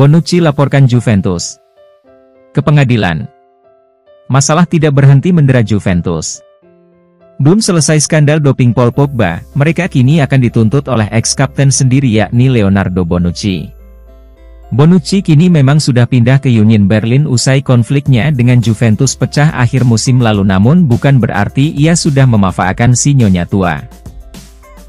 Bonucci laporkan Juventus ke pengadilan. Masalah tidak berhenti mendera Juventus. Belum selesai skandal doping Paul Pogba, mereka kini akan dituntut oleh ex-kapten sendiri yakni Leonardo Bonucci. Bonucci kini memang sudah pindah ke Union Berlin usai konfliknya dengan Juventus pecah akhir musim lalu, namun bukan berarti ia sudah memanfaatkan si nyonya tua.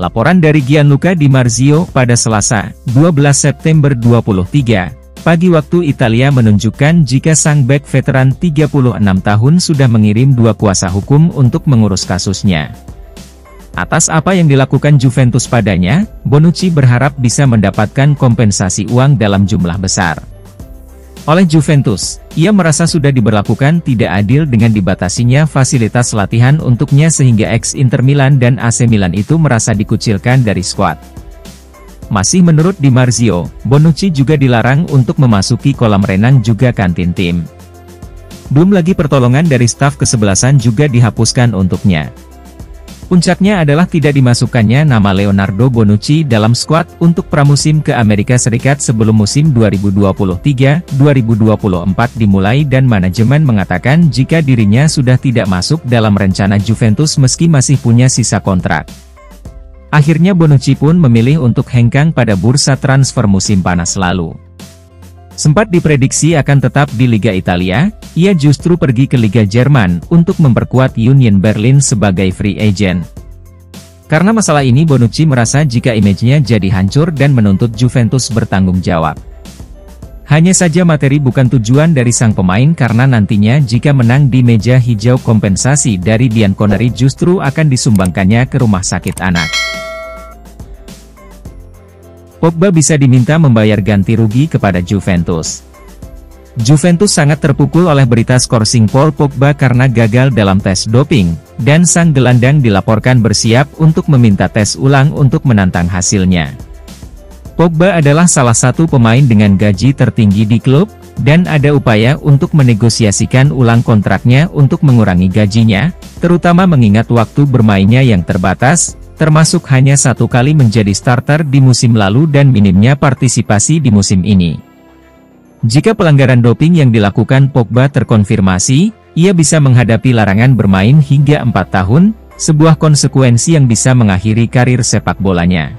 Laporan dari Gianluca Di Marzio pada Selasa, 12 September 23, pagi waktu Italia menunjukkan jika sang bek veteran 36 tahun sudah mengirim 2 kuasa hukum untuk mengurus kasusnya. Atas apa yang dilakukan Juventus padanya, Bonucci berharap bisa mendapatkan kompensasi uang dalam jumlah besar. Oleh Juventus, ia merasa sudah diberlakukan tidak adil dengan dibatasinya fasilitas latihan untuknya sehingga ex-Inter Milan dan AC Milan itu merasa dikucilkan dari skuad. Masih menurut Di Marzio, Bonucci juga dilarang untuk memasuki kolam renang juga kantin tim. Belum lagi pertolongan dari staf kesebelasan juga dihapuskan untuknya. Puncaknya adalah tidak dimasukkannya nama Leonardo Bonucci dalam skuad untuk pramusim ke Amerika Serikat sebelum musim 2023-2024 dimulai dan manajemen mengatakan jika dirinya sudah tidak masuk dalam rencana Juventus meski masih punya sisa kontrak. Akhirnya Bonucci pun memilih untuk hengkang pada bursa transfer musim panas lalu. Sempat diprediksi akan tetap di Liga Italia, ia justru pergi ke Liga Jerman untuk memperkuat Union Berlin sebagai free agent. Karena masalah ini Bonucci merasa jika image-nya jadi hancur dan menuntut Juventus bertanggung jawab. Hanya saja materi bukan tujuan dari sang pemain karena nantinya jika menang di meja hijau kompensasi dari Dian Connery justru akan disumbangkannya ke rumah sakit anak. Pogba bisa diminta membayar ganti rugi kepada Juventus. Juventus sangat terpukul oleh berita skorsing Paul Pogba karena gagal dalam tes doping, dan sang gelandang dilaporkan bersiap untuk meminta tes ulang untuk menantang hasilnya. Pogba adalah salah satu pemain dengan gaji tertinggi di klub, dan ada upaya untuk menegosiasikan ulang kontraknya untuk mengurangi gajinya, terutama mengingat waktu bermainnya yang terbatas, termasuk hanya 1 kali menjadi starter di musim lalu dan minimnya partisipasi di musim ini. Jika pelanggaran doping yang dilakukan Pogba terkonfirmasi, ia bisa menghadapi larangan bermain hingga 4 tahun, sebuah konsekuensi yang bisa mengakhiri karir sepak bolanya.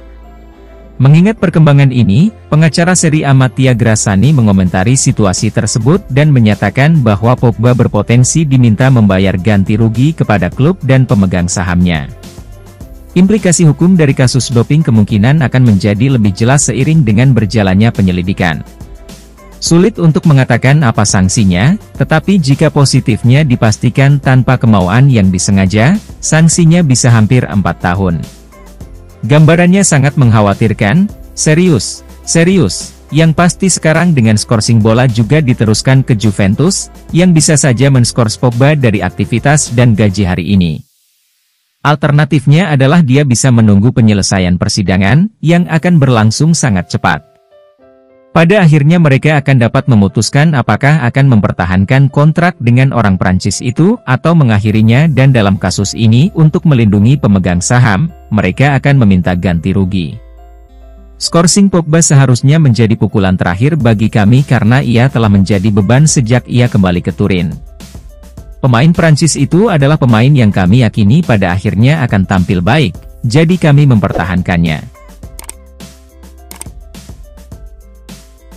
Mengingat perkembangan ini, pengacara Serie A Mattia Grassani mengomentari situasi tersebut dan menyatakan bahwa Pogba berpotensi diminta membayar ganti rugi kepada klub dan pemegang sahamnya. Implikasi hukum dari kasus doping kemungkinan akan menjadi lebih jelas seiring dengan berjalannya penyelidikan. Sulit untuk mengatakan apa sanksinya, tetapi jika positifnya dipastikan tanpa kemauan yang disengaja, sanksinya bisa hampir 4 tahun. Gambarannya sangat mengkhawatirkan, serius. Yang pasti sekarang dengan skorsing bola juga diteruskan ke Juventus, yang bisa saja menskors Pogba dari aktivitas dan gaji hari ini. Alternatifnya adalah dia bisa menunggu penyelesaian persidangan, yang akan berlangsung sangat cepat. Pada akhirnya mereka akan dapat memutuskan apakah akan mempertahankan kontrak dengan orang Prancis itu, atau mengakhirinya dan dalam kasus ini untuk melindungi pemegang saham, mereka akan meminta ganti rugi. Skorsing Pogba seharusnya menjadi pukulan terakhir bagi kami karena ia telah menjadi beban sejak ia kembali ke Turin. Pemain Prancis itu adalah pemain yang kami yakini pada akhirnya akan tampil baik, jadi kami mempertahankannya.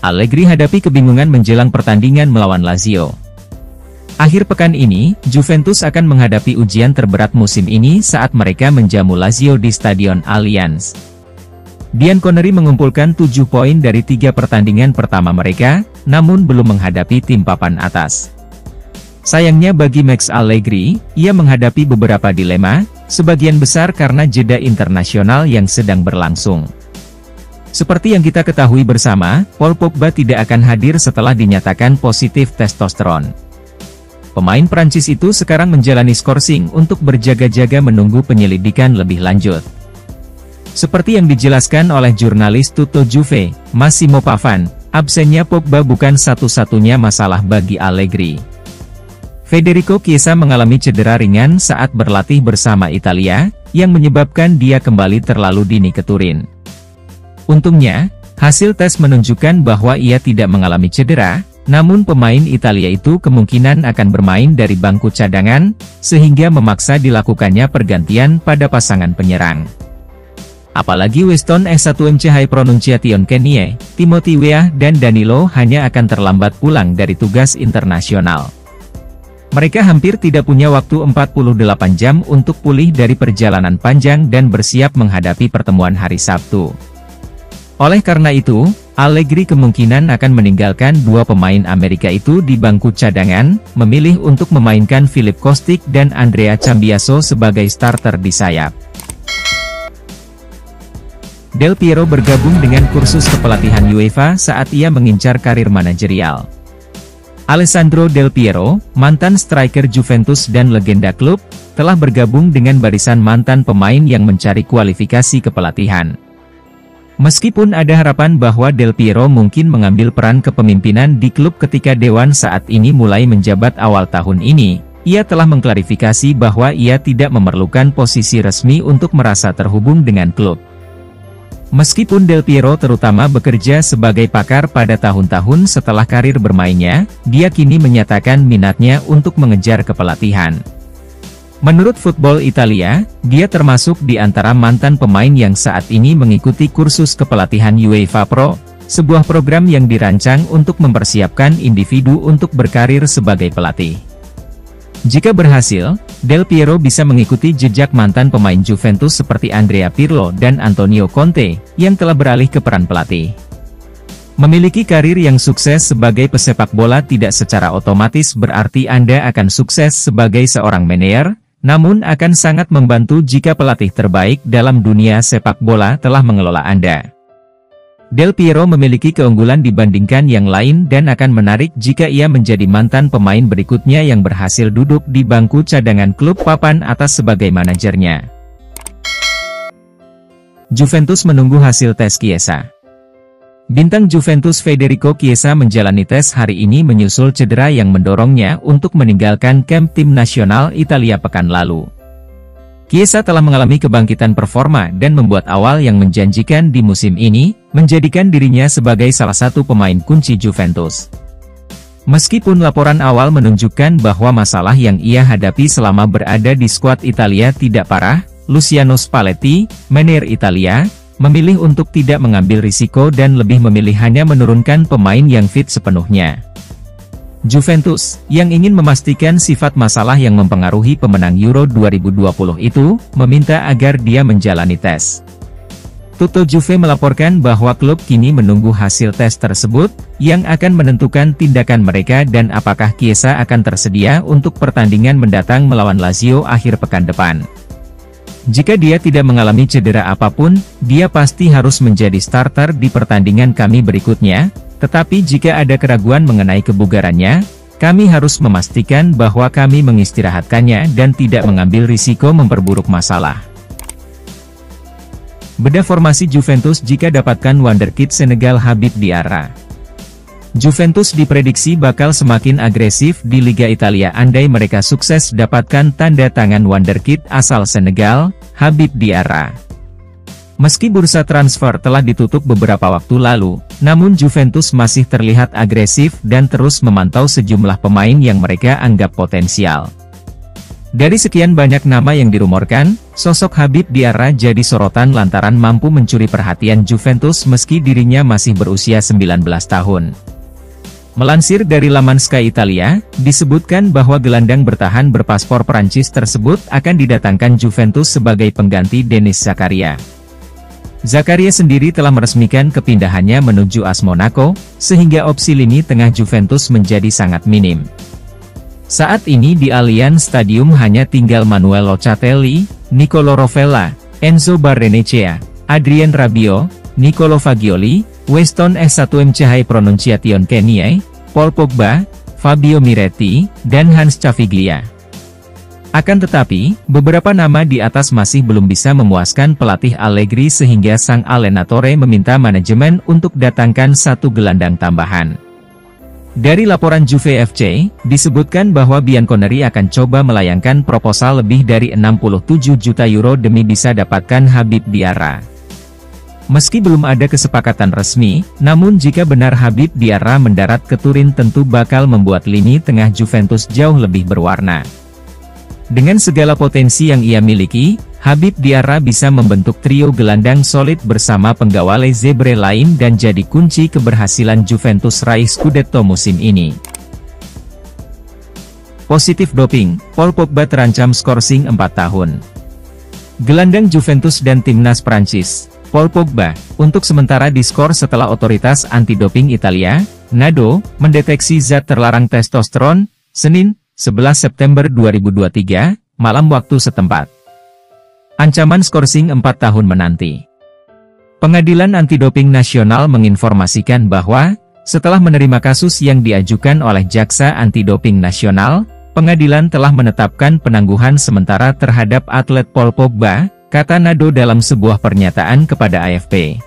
Allegri hadapi kebingungan menjelang pertandingan melawan Lazio. Akhir pekan ini, Juventus akan menghadapi ujian terberat musim ini saat mereka menjamu Lazio di Stadion Allianz. Dian Connery mengumpulkan 7 poin dari 3 pertandingan pertama mereka, namun belum menghadapi tim papan atas. Sayangnya bagi Max Allegri, ia menghadapi beberapa dilema, sebagian besar karena jeda internasional yang sedang berlangsung. Seperti yang kita ketahui bersama, Paul Pogba tidak akan hadir setelah dinyatakan positif testosteron. Pemain Prancis itu sekarang menjalani skorsing untuk berjaga-jaga menunggu penyelidikan lebih lanjut. Seperti yang dijelaskan oleh jurnalis Tutto Juve, Massimo Pavan, absennya Pogba bukan satu-satunya masalah bagi Allegri. Federico Chiesa mengalami cedera ringan saat berlatih bersama Italia, yang menyebabkan dia kembali terlalu dini ke Turin. Untungnya, Hasil tes menunjukkan bahwa ia tidak mengalami cedera, namun pemain Italia itu kemungkinan akan bermain dari bangku cadangan, sehingga memaksa dilakukannya pergantian pada pasangan penyerang. Apalagi Weston S1MC High Pronunciation Kenie, Timothy Weah dan Danilo hanya akan terlambat pulang dari tugas internasional. Mereka hampir tidak punya waktu 48 jam untuk pulih dari perjalanan panjang dan bersiap menghadapi pertemuan hari Sabtu. Oleh karena itu, Allegri kemungkinan akan meninggalkan dua pemain Amerika itu di bangku cadangan, memilih untuk memainkan Filip Kostic dan Andrea Cambiaso sebagai starter di sayap. Del Piero bergabung dengan kursus kepelatihan UEFA saat ia mengincar karir manajerial. Alessandro Del Piero, mantan striker Juventus dan legenda klub, telah bergabung dengan barisan mantan pemain yang mencari kualifikasi kepelatihan. Meskipun ada harapan bahwa Del Piero mungkin mengambil peran kepemimpinan di klub ketika Dewan saat ini mulai menjabat awal tahun ini, ia telah mengklarifikasi bahwa ia tidak memerlukan posisi resmi untuk merasa terhubung dengan klub. Meskipun Del Piero terutama bekerja sebagai pakar pada tahun-tahun setelah karir bermainnya, dia kini menyatakan minatnya untuk mengejar kepelatihan. Menurut Football Italia, dia termasuk di antara mantan pemain yang saat ini mengikuti kursus kepelatihan UEFA Pro, sebuah program yang dirancang untuk mempersiapkan individu untuk berkarir sebagai pelatih. Jika berhasil, Del Piero bisa mengikuti jejak mantan pemain Juventus seperti Andrea Pirlo dan Antonio Conte, yang telah beralih ke peran pelatih. Memiliki karir yang sukses sebagai pesepak bola tidak secara otomatis berarti Anda akan sukses sebagai seorang manajer, namun akan sangat membantu jika pelatih terbaik dalam dunia sepak bola telah mengelola Anda. Del Piero memiliki keunggulan dibandingkan yang lain dan akan menarik jika ia menjadi mantan pemain berikutnya yang berhasil duduk di bangku cadangan klub papan atas sebagai manajernya. Juventus menunggu hasil tes Chiesa. Bintang Juventus Federico Chiesa menjalani tes hari ini menyusul cedera yang mendorongnya untuk meninggalkan kamp tim nasional Italia pekan lalu. Chiesa telah mengalami kebangkitan performa dan membuat awal yang menjanjikan di musim ini, menjadikan dirinya sebagai salah satu pemain kunci Juventus. Meskipun laporan awal menunjukkan bahwa masalah yang ia hadapi selama berada di skuad Italia tidak parah, Luciano Spalletti, manajer Italia, memilih untuk tidak mengambil risiko dan lebih memilih hanya menurunkan pemain yang fit sepenuhnya. Juventus, yang ingin memastikan sifat masalah yang mempengaruhi pemenang Euro 2020 itu, meminta agar dia menjalani tes. Tutto Juve melaporkan bahwa klub kini menunggu hasil tes tersebut, yang akan menentukan tindakan mereka dan apakah Chiesa akan tersedia untuk pertandingan mendatang melawan Lazio akhir pekan depan. Jika dia tidak mengalami cedera apapun, dia pasti harus menjadi starter di pertandingan kami berikutnya. Tetapi jika ada keraguan mengenai kebugarannya, kami harus memastikan bahwa kami mengistirahatkannya dan tidak mengambil risiko memperburuk masalah. Bedah formasi Juventus jika dapatkan wonderkid Senegal Habib Diarra. Juventus diprediksi bakal semakin agresif di Liga Italia andai mereka sukses dapatkan tanda tangan wonderkid asal Senegal, Habib Diarra. Meski bursa transfer telah ditutup beberapa waktu lalu, namun Juventus masih terlihat agresif dan terus memantau sejumlah pemain yang mereka anggap potensial. Dari sekian banyak nama yang dirumorkan, sosok Habib Diarra jadi sorotan lantaran mampu mencuri perhatian Juventus meski dirinya masih berusia 19 tahun. Melansir dari laman Sky Italia, disebutkan bahwa gelandang bertahan berpaspor Perancis tersebut akan didatangkan Juventus sebagai pengganti Denis Zakaria. Zakaria sendiri telah meresmikan kepindahannya menuju AS Monaco, sehingga opsi lini tengah Juventus menjadi sangat minim. Saat ini di Allianz Stadium hanya tinggal Manuel Locatelli, Nicolo Rovella, Enzo Barrenechea, Adrien Rabiot, Nicolo Fagioli, Weston S1MC High Pronunciation Kenie, Paul Pogba, Fabio Miretti, dan Hans Caviglia. Akan tetapi, beberapa nama di atas masih belum bisa memuaskan pelatih Allegri sehingga sang Allenatore meminta manajemen untuk datangkan satu gelandang tambahan. Dari laporan Juve FC, disebutkan bahwa Bianconeri akan coba melayangkan proposal lebih dari 67 juta euro demi bisa dapatkan Habib Diarra. Meski belum ada kesepakatan resmi, namun jika benar Habib Diarra mendarat ke Turin tentu bakal membuat lini tengah Juventus jauh lebih berwarna. Dengan segala potensi yang ia miliki, Habib Diarra bisa membentuk trio gelandang solid bersama penggawai Zebre lain dan jadi kunci keberhasilan Juventus raih Scudetto musim ini. Positif doping, Paul Pogba terancam skorsing 4 tahun. Gelandang Juventus dan timnas Prancis, Paul Pogba, untuk sementara diskor setelah otoritas anti-doping Italia, NADO, mendeteksi zat terlarang testosteron, Senin, 11 September 2023, malam waktu setempat. Ancaman skorsing 4 tahun menanti. Pengadilan Anti-Doping Nasional menginformasikan bahwa, setelah menerima kasus yang diajukan oleh Jaksa Anti-Doping Nasional, pengadilan telah menetapkan penangguhan sementara terhadap atlet Paul Pogba, kata NADO dalam sebuah pernyataan kepada AFP.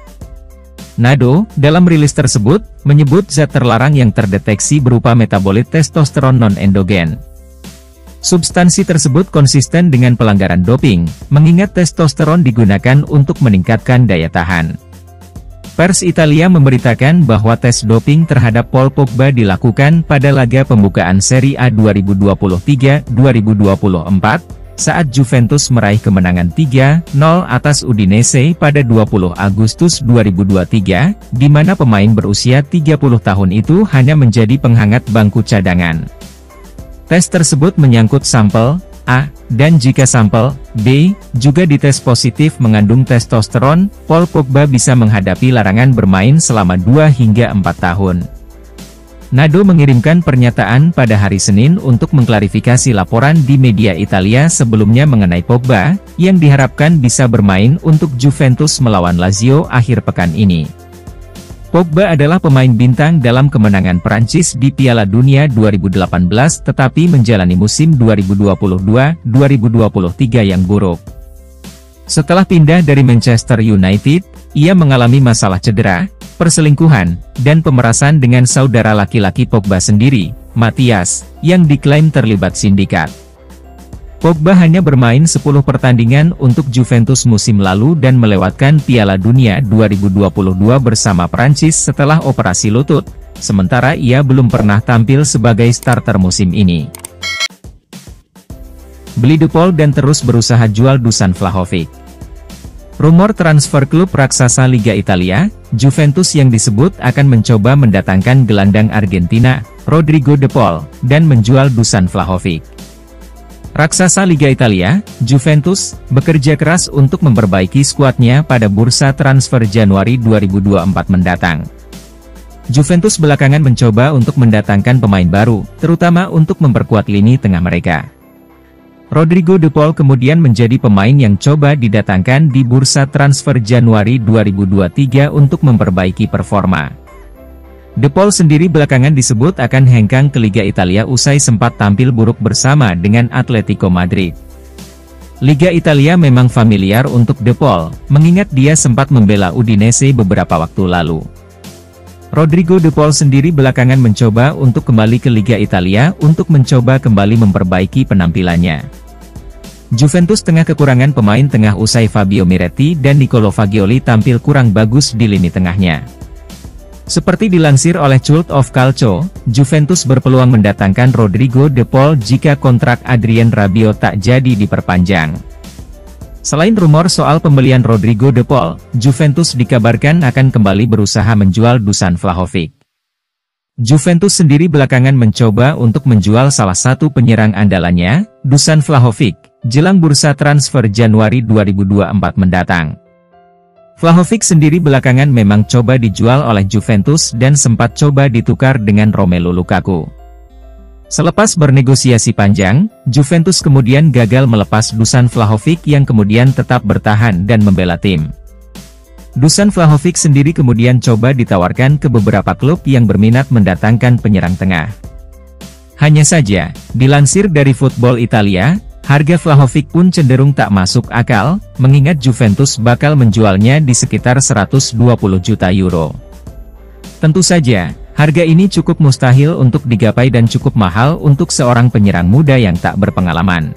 NADO, dalam rilis tersebut, menyebut zat terlarang yang terdeteksi berupa metabolit testosteron non-endogen. Substansi tersebut konsisten dengan pelanggaran doping, mengingat testosteron digunakan untuk meningkatkan daya tahan. Pers Italia memberitakan bahwa tes doping terhadap Paul Pogba dilakukan pada laga pembukaan Serie A 2023-2024, saat Juventus meraih kemenangan 3-0 atas Udinese pada 20 Agustus 2023, di mana pemain berusia 30 tahun itu hanya menjadi penghangat bangku cadangan. Tes tersebut menyangkut sampel A, dan jika sampel B juga dites positif mengandung testosteron, Paul Pogba bisa menghadapi larangan bermain selama 2 hingga 4 tahun. NADO mengirimkan pernyataan pada hari Senin untuk mengklarifikasi laporan di media Italia sebelumnya mengenai Pogba, yang diharapkan bisa bermain untuk Juventus melawan Lazio akhir pekan ini. Pogba adalah pemain bintang dalam kemenangan Prancis di Piala Dunia 2018 tetapi menjalani musim 2022-2023 yang buruk. Setelah pindah dari Manchester United, ia mengalami masalah cedera, perselingkuhan, dan pemerasan dengan saudara laki-laki Pogba sendiri, Matias, yang diklaim terlibat sindikat. Pogba hanya bermain 10 pertandingan untuk Juventus musim lalu dan melewatkan Piala Dunia 2022 bersama Prancis setelah operasi lutut, sementara ia belum pernah tampil sebagai starter musim ini. Beli De Paul dan terus berusaha jual Dusan Vlahovic. Rumor transfer klub raksasa Liga Italia, Juventus yang disebut akan mencoba mendatangkan gelandang Argentina, Rodrigo De Paul, dan menjual Dusan Vlahovic. Raksasa Liga Italia, Juventus, bekerja keras untuk memperbaiki skuadnya pada bursa transfer Januari 2024 mendatang. Juventus belakangan mencoba untuk mendatangkan pemain baru, terutama untuk memperkuat lini tengah mereka. Rodrigo De Paul kemudian menjadi pemain yang coba didatangkan di bursa transfer Januari 2023 untuk memperbaiki performa. De Paul sendiri belakangan disebut akan hengkang ke Liga Italia usai sempat tampil buruk bersama dengan Atletico Madrid. Liga Italia memang familiar untuk De Paul, mengingat dia sempat membela Udinese beberapa waktu lalu. Rodrigo De Paul sendiri belakangan mencoba untuk kembali ke Liga Italia untuk mencoba kembali memperbaiki penampilannya. Juventus tengah kekurangan pemain tengah usai Fabio Miretti dan Nicolo Fagioli tampil kurang bagus di lini tengahnya. Seperti dilansir oleh Cult of Calcio, Juventus berpeluang mendatangkan Rodrigo De Paul jika kontrak Adrien Rabiot tak jadi diperpanjang. Selain rumor soal pembelian Rodrigo De Paul, Juventus dikabarkan akan kembali berusaha menjual Dusan Vlahovic. Juventus sendiri belakangan mencoba untuk menjual salah satu penyerang andalannya, Dusan Vlahovic, jelang bursa transfer Januari 2024 mendatang. Vlahovic sendiri belakangan memang coba dijual oleh Juventus dan sempat coba ditukar dengan Romelu Lukaku. Selepas bernegosiasi panjang, Juventus kemudian gagal melepas Dusan Vlahovic yang kemudian tetap bertahan dan membela tim. Dusan Vlahovic sendiri kemudian coba ditawarkan ke beberapa klub yang berminat mendatangkan penyerang tengah. Hanya saja, dilansir dari Football Italia, harga Vlahovic pun cenderung tak masuk akal, mengingat Juventus bakal menjualnya di sekitar 120 juta euro. Tentu saja, harga ini cukup mustahil untuk digapai dan cukup mahal untuk seorang penyerang muda yang tak berpengalaman.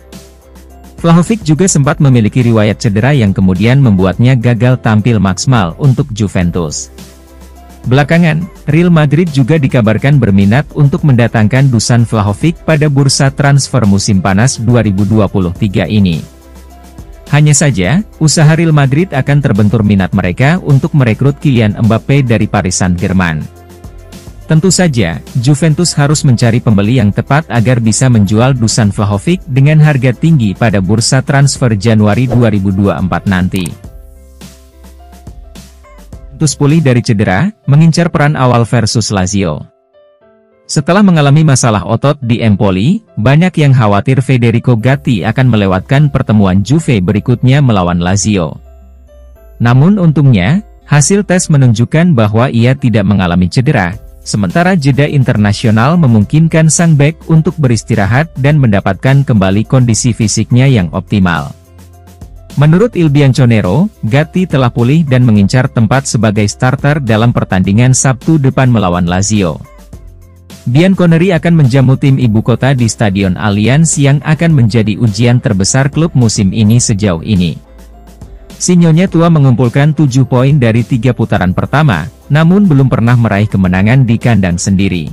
Vlahovic juga sempat memiliki riwayat cedera yang kemudian membuatnya gagal tampil maksimal untuk Juventus. Belakangan, Real Madrid juga dikabarkan berminat untuk mendatangkan Dusan Vlahovic pada bursa transfer musim panas 2023 ini. Hanya saja, usaha Real Madrid akan terbentur minat mereka untuk merekrut Kylian Mbappe dari Paris Saint-Germain. Tentu saja, Juventus harus mencari pembeli yang tepat agar bisa menjual Dusan Vlahovic dengan harga tinggi pada bursa transfer Januari 2024 nanti. Juventus pulih dari cedera, mengincar peran awal versus Lazio. Setelah mengalami masalah otot di Empoli, banyak yang khawatir Federico Gatti akan melewatkan pertemuan Juve berikutnya melawan Lazio. Namun untungnya, hasil tes menunjukkan bahwa ia tidak mengalami cedera. Sementara jeda internasional memungkinkan sang bek untuk beristirahat dan mendapatkan kembali kondisi fisiknya yang optimal. Menurut Il Bianconero, Gatti telah pulih dan mengincar tempat sebagai starter dalam pertandingan Sabtu depan melawan Lazio. Bianconeri akan menjamu tim ibu kota di Stadion Allianz yang akan menjadi ujian terbesar klub musim ini sejauh ini. Si Nyonya Tua mengumpulkan 7 poin dari 3 putaran pertama, namun belum pernah meraih kemenangan di kandang sendiri.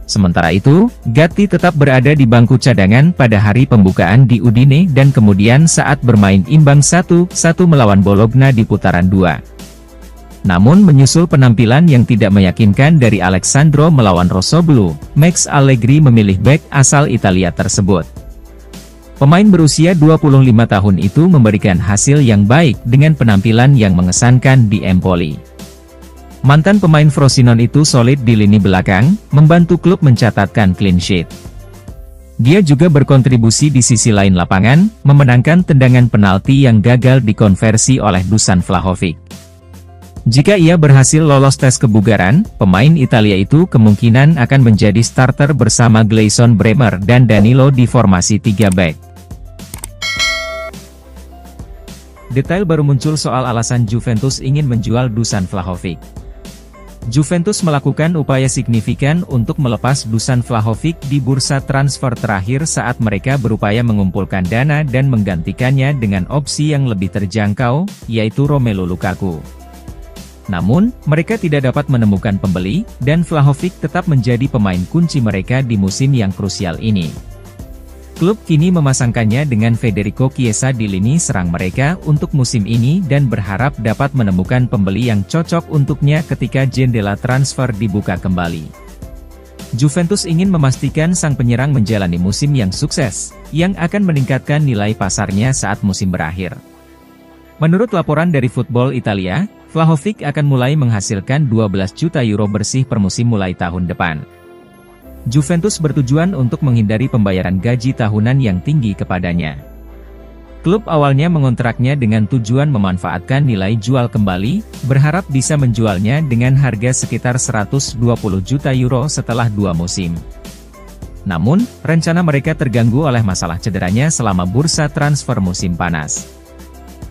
Sementara itu, Gatti tetap berada di bangku cadangan pada hari pembukaan di Udine dan kemudian saat bermain imbang 1-1 melawan Bologna di putaran 2. Namun menyusul penampilan yang tidak meyakinkan dari Alessandro melawan Rossoblu, Max Allegri memilih bek asal Italia tersebut. Pemain berusia 25 tahun itu memberikan hasil yang baik dengan penampilan yang mengesankan di Empoli. Mantan pemain Frosinone itu solid di lini belakang, membantu klub mencatatkan clean sheet. Dia juga berkontribusi di sisi lain lapangan, memenangkan tendangan penalti yang gagal dikonversi oleh Dusan Vlahovic. Jika ia berhasil lolos tes kebugaran, pemain Italia itu kemungkinan akan menjadi starter bersama Gleison Bremer dan Danilo di formasi 3 back. Detail baru muncul soal alasan Juventus ingin menjual Dusan Vlahovic. Juventus melakukan upaya signifikan untuk melepas Dusan Vlahovic di bursa transfer terakhir saat mereka berupaya mengumpulkan dana dan menggantikannya dengan opsi yang lebih terjangkau, yaitu Romelu Lukaku. Namun, mereka tidak dapat menemukan pembeli, dan Vlahovic tetap menjadi pemain kunci mereka di musim yang krusial ini. Klub kini memasangkannya dengan Federico Chiesa di lini serang mereka untuk musim ini dan berharap dapat menemukan pembeli yang cocok untuknya ketika jendela transfer dibuka kembali. Juventus ingin memastikan sang penyerang menjalani musim yang sukses, yang akan meningkatkan nilai pasarnya saat musim berakhir. Menurut laporan dari Football Italia, Vlahovic akan mulai menghasilkan 12 juta euro bersih per musim mulai tahun depan. Juventus bertujuan untuk menghindari pembayaran gaji tahunan yang tinggi kepadanya. Klub awalnya mengontraknya dengan tujuan memanfaatkan nilai jual kembali, berharap bisa menjualnya dengan harga sekitar 120 juta euro setelah 2 musim. Namun, rencana mereka terganggu oleh masalah cederanya selama bursa transfer musim panas.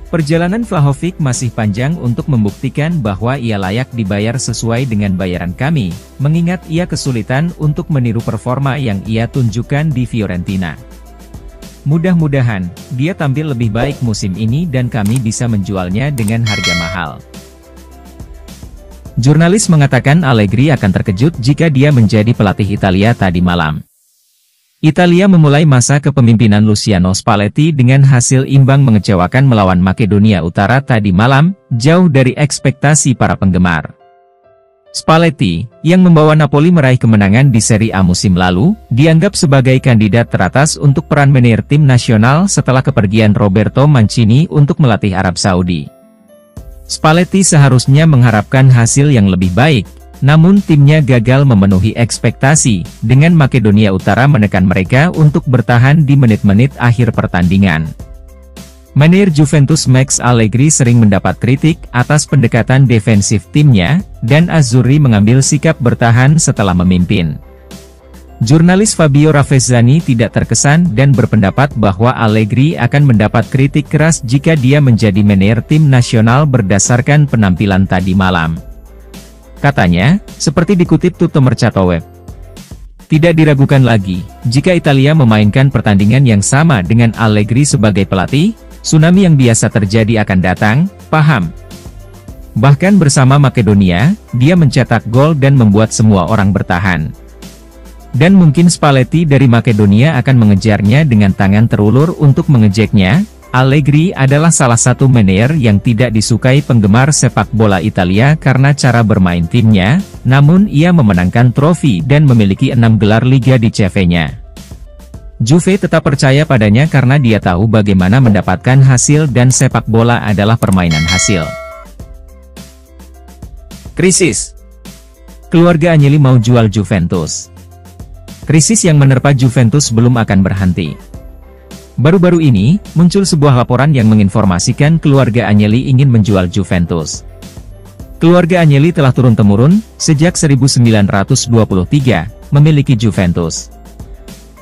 Perjalanan Vlahovic masih panjang untuk membuktikan bahwa ia layak dibayar sesuai dengan bayaran kami, mengingat ia kesulitan untuk meniru performa yang ia tunjukkan di Fiorentina. Mudah-mudahan, dia tampil lebih baik musim ini dan kami bisa menjualnya dengan harga mahal. Jurnalis mengatakan Allegri akan terkejut jika dia menjadi pelatih Italia tadi malam. Italia memulai masa kepemimpinan Luciano Spalletti dengan hasil imbang mengecewakan melawan Makedonia Utara tadi malam, jauh dari ekspektasi para penggemar. Spalletti, yang membawa Napoli meraih kemenangan di Serie A musim lalu, dianggap sebagai kandidat teratas untuk peran manajer tim nasional setelah kepergian Roberto Mancini untuk melatih Arab Saudi. Spalletti seharusnya mengharapkan hasil yang lebih baik, namun timnya gagal memenuhi ekspektasi, dengan Makedonia Utara menekan mereka untuk bertahan di menit-menit akhir pertandingan. Manajer Juventus Max Allegri sering mendapat kritik atas pendekatan defensif timnya, dan Azzurri mengambil sikap bertahan setelah memimpin. Jurnalis Fabio Ravezzani tidak terkesan dan berpendapat bahwa Allegri akan mendapat kritik keras jika dia menjadi manajer tim nasional berdasarkan penampilan tadi malam. Katanya, seperti dikutip Tutto Mercato Web, Tidak diragukan lagi, jika Italia memainkan pertandingan yang sama dengan Allegri sebagai pelatih, tsunami yang biasa terjadi akan datang, paham? Bahkan bersama Makedonia, dia mencetak gol dan membuat semua orang bertahan. Dan mungkin Spalletti dari Makedonia akan mengejarnya dengan tangan terulur untuk mengejeknya. Allegri adalah salah satu manajer yang tidak disukai penggemar sepak bola Italia karena cara bermain timnya, namun ia memenangkan trofi dan memiliki 6 gelar Liga di CV-nya. Juve tetap percaya padanya karena dia tahu bagaimana mendapatkan hasil dan sepak bola adalah permainan hasil. Krisis. Keluarga Agnelli mau jual Juventus. Krisis yang menerpa Juventus belum akan berhenti. Baru-baru ini, muncul sebuah laporan yang menginformasikan keluarga Agnelli ingin menjual Juventus. Keluarga Agnelli telah turun-temurun, sejak 1923, memiliki Juventus.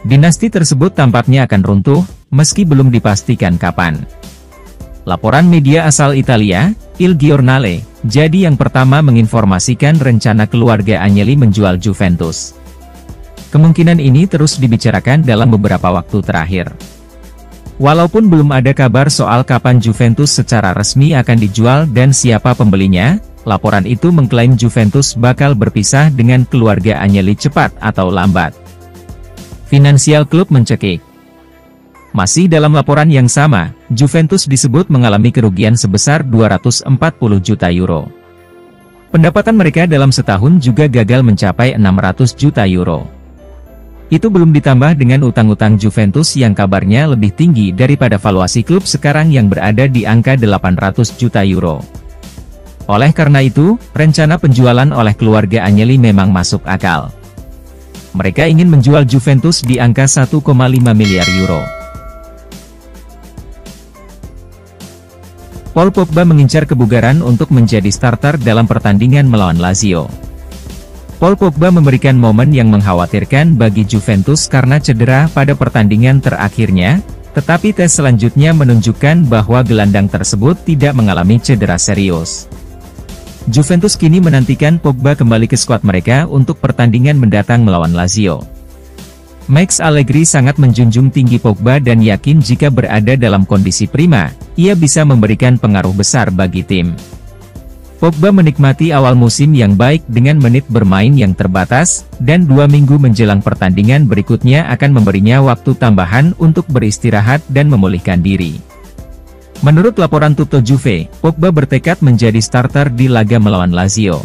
Dinasti tersebut tampaknya akan runtuh, meski belum dipastikan kapan. Laporan media asal Italia, Il Giornale, jadi yang pertama menginformasikan rencana keluarga Agnelli menjual Juventus. Kemungkinan ini terus dibicarakan dalam beberapa waktu terakhir. Walaupun belum ada kabar soal kapan Juventus secara resmi akan dijual dan siapa pembelinya, laporan itu mengklaim Juventus bakal berpisah dengan keluarga Agnelli cepat atau lambat. Financial Club mencekik. Masih dalam laporan yang sama, Juventus disebut mengalami kerugian sebesar 240 juta euro. Pendapatan mereka dalam setahun juga gagal mencapai 600 juta euro. Itu belum ditambah dengan utang-utang Juventus yang kabarnya lebih tinggi daripada valuasi klub sekarang yang berada di angka 800 juta euro. Oleh karena itu, rencana penjualan oleh keluarga Agnelli memang masuk akal. Mereka ingin menjual Juventus di angka 1,5 miliar euro. Paul Pogba mengincar kebugaran untuk menjadi starter dalam pertandingan melawan Lazio. Paul Pogba memberikan momen yang mengkhawatirkan bagi Juventus karena cedera pada pertandingan terakhirnya, tetapi tes selanjutnya menunjukkan bahwa gelandang tersebut tidak mengalami cedera serius. Juventus kini menantikan Pogba kembali ke skuad mereka untuk pertandingan mendatang melawan Lazio. Max Allegri sangat menjunjung tinggi Pogba dan yakin jika berada dalam kondisi prima, ia bisa memberikan pengaruh besar bagi tim. Pogba menikmati awal musim yang baik dengan menit bermain yang terbatas, dan 2 minggu menjelang pertandingan berikutnya akan memberinya waktu tambahan untuk beristirahat dan memulihkan diri. Menurut laporan Tutto Juve, Pogba bertekad menjadi starter di laga melawan Lazio.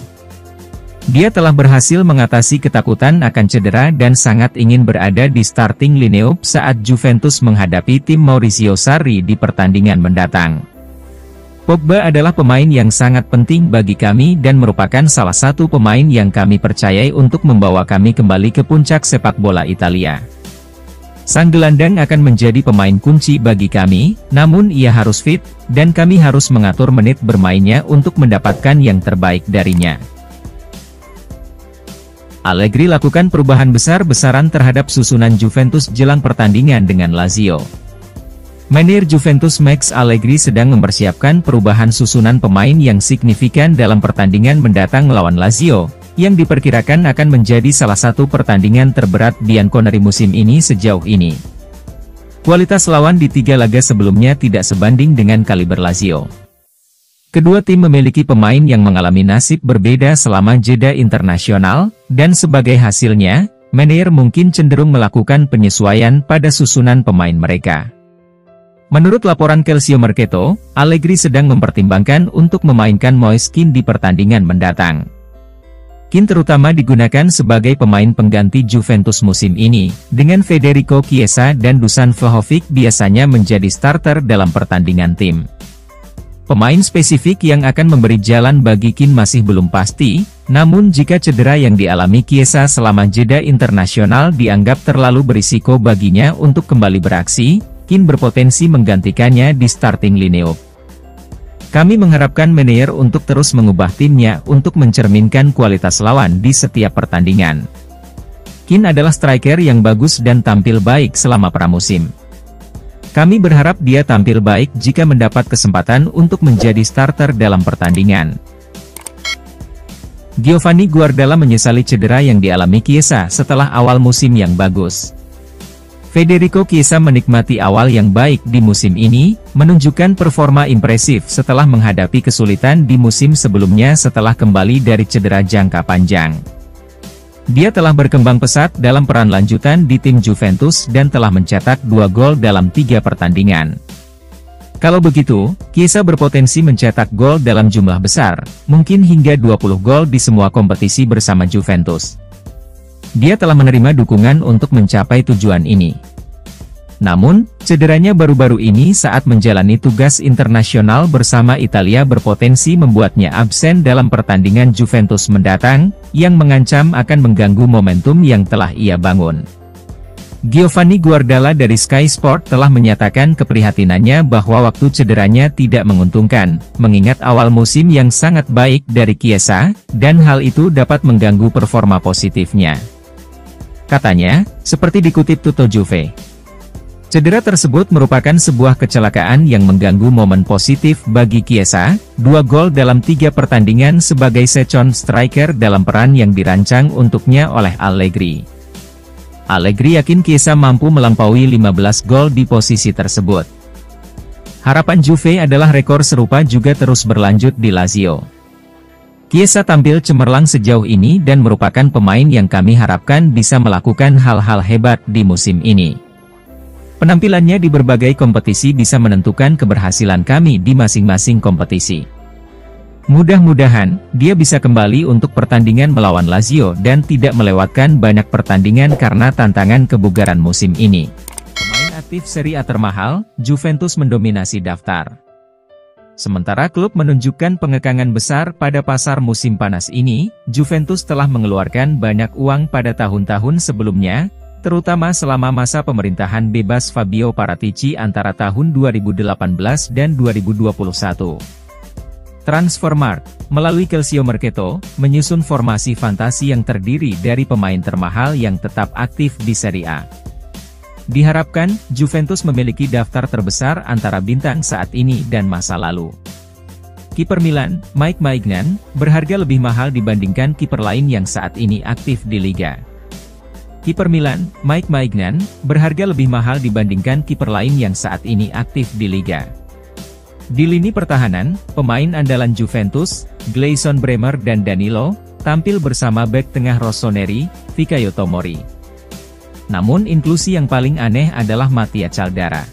Dia telah berhasil mengatasi ketakutan akan cedera dan sangat ingin berada di starting lineup saat Juventus menghadapi tim Maurizio Sarri di pertandingan mendatang. Pogba adalah pemain yang sangat penting bagi kami dan merupakan salah satu pemain yang kami percayai untuk membawa kami kembali ke puncak sepak bola Italia. Sang gelandang akan menjadi pemain kunci bagi kami, namun ia harus fit, dan kami harus mengatur menit bermainnya untuk mendapatkan yang terbaik darinya. Allegri lakukan perubahan besar-besaran terhadap susunan Juventus jelang pertandingan dengan Lazio. Manajer Juventus Max Allegri sedang mempersiapkan perubahan susunan pemain yang signifikan dalam pertandingan mendatang melawan Lazio, yang diperkirakan akan menjadi salah satu pertandingan terberat Bianconeri musim ini sejauh ini. Kualitas lawan di 3 laga sebelumnya tidak sebanding dengan kaliber Lazio. Kedua tim memiliki pemain yang mengalami nasib berbeda selama jeda internasional, dan sebagai hasilnya, manajer mungkin cenderung melakukan penyesuaian pada susunan pemain mereka. Menurut laporan Calcio Mercato, Allegri sedang mempertimbangkan untuk memainkan Moise Kean di pertandingan mendatang. Kean terutama digunakan sebagai pemain pengganti Juventus musim ini, dengan Federico Chiesa dan Dusan Vlahovic biasanya menjadi starter dalam pertandingan tim. Pemain spesifik yang akan memberi jalan bagi Kean masih belum pasti, namun jika cedera yang dialami Chiesa selama jeda internasional dianggap terlalu berisiko baginya untuk kembali beraksi, Kean berpotensi menggantikannya di starting lineup. Kami mengharapkan manajer untuk terus mengubah timnya untuk mencerminkan kualitas lawan di setiap pertandingan. Kean adalah striker yang bagus dan tampil baik selama pramusim. Kami berharap dia tampil baik jika mendapat kesempatan untuk menjadi starter dalam pertandingan. Giovanni Guardiola menyesali cedera yang dialami Chiesa setelah awal musim yang bagus. Federico Chiesa menikmati awal yang baik di musim ini, menunjukkan performa impresif setelah menghadapi kesulitan di musim sebelumnya setelah kembali dari cedera jangka panjang. Dia telah berkembang pesat dalam peran lanjutan di tim Juventus dan telah mencetak 2 gol dalam 3 pertandingan. Kalau begitu, Chiesa berpotensi mencetak gol dalam jumlah besar, mungkin hingga 20 gol di semua kompetisi bersama Juventus. Dia telah menerima dukungan untuk mencapai tujuan ini. Namun, cederanya baru-baru ini saat menjalani tugas internasional bersama Italia berpotensi membuatnya absen dalam pertandingan Juventus mendatang, yang mengancam akan mengganggu momentum yang telah ia bangun. Giovanni Guardiola dari Sky Sport telah menyatakan keprihatinannya bahwa waktu cederanya tidak menguntungkan, mengingat awal musim yang sangat baik dari Chiesa, dan hal itu dapat mengganggu performa positifnya. Katanya, seperti dikutip Tutto Juve, cedera tersebut merupakan sebuah kecelakaan yang mengganggu momen positif bagi Chiesa, 2 gol dalam 3 pertandingan sebagai second striker dalam peran yang dirancang untuknya oleh Allegri. Allegri yakin Chiesa mampu melampaui 15 gol di posisi tersebut. Harapan Juve adalah rekor serupa juga terus berlanjut di Lazio. Chiesa tampil cemerlang sejauh ini dan merupakan pemain yang kami harapkan bisa melakukan hal-hal hebat di musim ini. Penampilannya di berbagai kompetisi bisa menentukan keberhasilan kami di masing-masing kompetisi. Mudah-mudahan, dia bisa kembali untuk pertandingan melawan Lazio dan tidak melewatkan banyak pertandingan karena tantangan kebugaran musim ini. Pemain aktif Serie A termahal, Juventus mendominasi daftar. Sementara klub menunjukkan pengekangan besar pada pasar musim panas ini, Juventus telah mengeluarkan banyak uang pada tahun-tahun sebelumnya, terutama selama masa pemerintahan bebas Fabio Paratici antara tahun 2018 dan 2021. Transfermarkt, melalui Calcio Mercato, menyusun formasi fantasi yang terdiri dari pemain termahal yang tetap aktif di Serie A. Diharapkan, Juventus memiliki daftar terbesar antara bintang saat ini dan masa lalu. Kiper Milan, Mike Maignan, berharga lebih mahal dibandingkan kiper lain yang saat ini aktif di Liga. Kiper Milan, Mike Maignan, berharga lebih mahal dibandingkan kiper lain yang saat ini aktif di Liga. Di lini pertahanan, pemain andalan Juventus, Gleison Bremer dan Danilo, tampil bersama bek tengah Rossoneri, Fikayo Tomori. Namun inklusi yang paling aneh adalah Mattia Caldara.